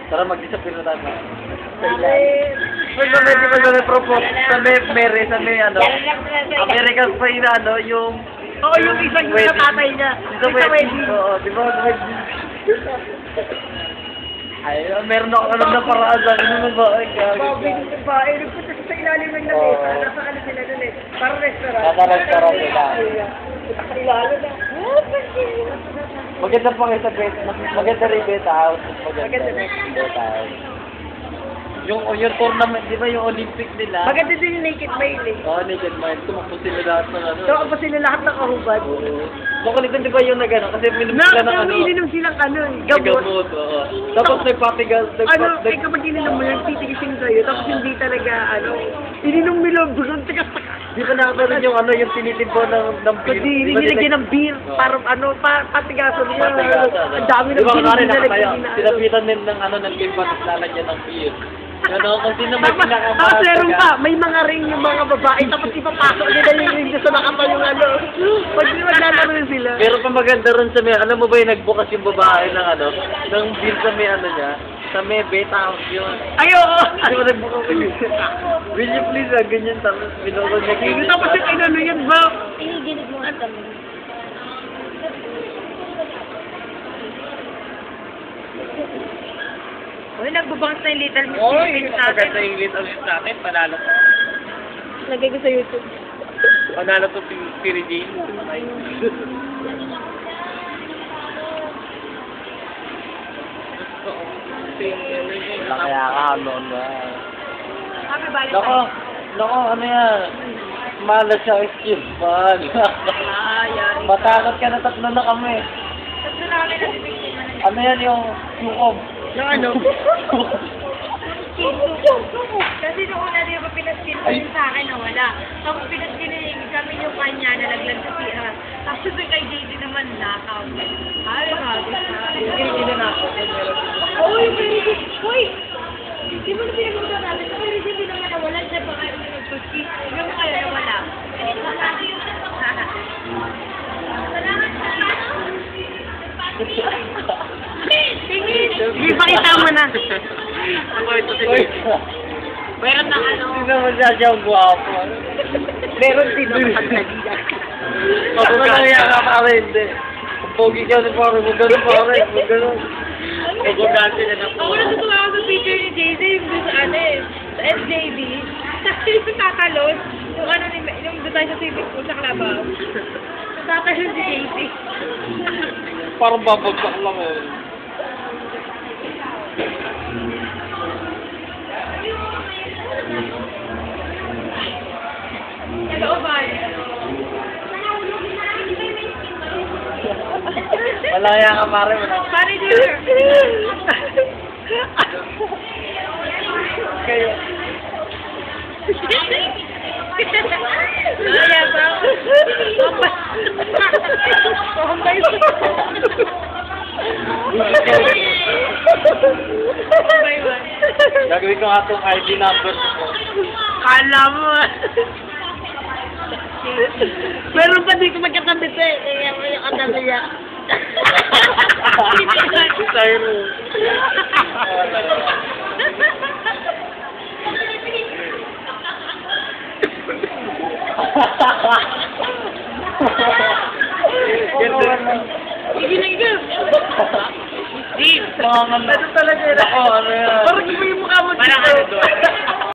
Tara, mag-disappear na tayo. Mag-propose sa Mary, sa may ano, American pa yun ano, yung... Oo, yung isang yung tatay niya. Sa wedding. Oo, di ba? Ay, meron ako alam na paraan sa akin naman ba? Ay, Babi ng babae. Nagpunta sa ilalim ng lamesa. Nasa ano sila doon eh. Parang restaurant. Nasa restaurant sila. Ilalo na. Maganda pa kayo sa beta. Maganda rin beta house. Maganda rin. Beta house. Yung tournament, di ba yung Olympic nila? Maganda din yung Naked Mile eh. Oo, Naked Mile. Tumakbo sila lahat ng ano. Tumakbo sila lahat ng kahubad. Oo. Makulit din di ba yung nagano? Kasi minum sila ng ano. Ininom silang ano eh. Gamot. Gamot, oo. Tapos nagpatigal. Ano, eh kapag ininom mo yan, titigisin sa'yo. Tapos hindi talaga, ano, ininom mo lang, doon, tigas-takas. Di ba nakakaroon yung ano, yung tinitibbo ng beer? Hindi, nilagyan ng beer. Parang ano, patigasan niya. Patigasan. Ang dami ng beer. Di ba kunwari nilagyan nakatayo? Sinapitan din ng ano, ng timba, tapos lalagyan ng beer. Ano, kung sino may pinakamahal. Tapos meron pa, may mga ring yung mga babae, tapos ipapasok nila yung ring sa nakapal yung ano. Pag maglalaro sila. Pero pa maganda rin sa may, alam mo ba yung nagbukas yung babae ng ano, ng beer sa may ano niya, sa may beta house yun. Ay, oo. Di ba nagbukas ko yun? Will you please, ganyan, tapos binukod niya ganyan. Tapos yung inano yan ba? Inigilig mo ang kami. Uy, nagbubangas na yung Little Miss Oy, Philippines natin. maganda yung little miss natin, panalo. Lagay ko sa YouTube. Panalo to si Regine. Wala kaya ka, ano na. Happy Valentine's. Nako, ano yan? Malas siya excuse bag. Yari. Matakot ka na, tatlo na kami. Tatlo na kami na bibigyan na. Ano yan yung sukob? Yung ano? Kasi nung una, di ba pinaskin ko yun sa akin na wala. Tapos pinaskin kami yung kanya, nalaglag sa CR. Tapos yung kay JD naman, nakaw. Ay, habis na. Hindi na ako. Uy, very good. Uy! Di mo na pinag-usapan natin. Kung hindi naman nawala, siya pa kayo nagpaski. Hindi mo kayo nawala. Di pakita mo na. Ako ito si Meron na ano. Hindi naman siya siyang guwapo. Meron din ang pagkaliya. Mapagkaya ka pa rin, hindi. Pogi ka na pare, huwag ganun pare, huwag ganun. Pagkagante na na po. Ako natutuwa ako sa picture ni JJ, yung doon sa ano eh, sa SJB. Tapos yung tatalon, yung ano, yung doon tayo sa civic pool sa Clabaw. Tatalon si JJ. Parang babagsak lang eh. Hello, Val. Malaya ka pare mo na. Pare dealer. Kayo. Wala ba? Pambay ba? Pambay ba? Gagawin ko nga itong ID number ko. Kala mo. Meron pa dito magkakabit eh. Kaya mo yung katabi niya. Cyrus. Iginigil. Ito talaga. Ako, ano yan? Parang iba yung mukha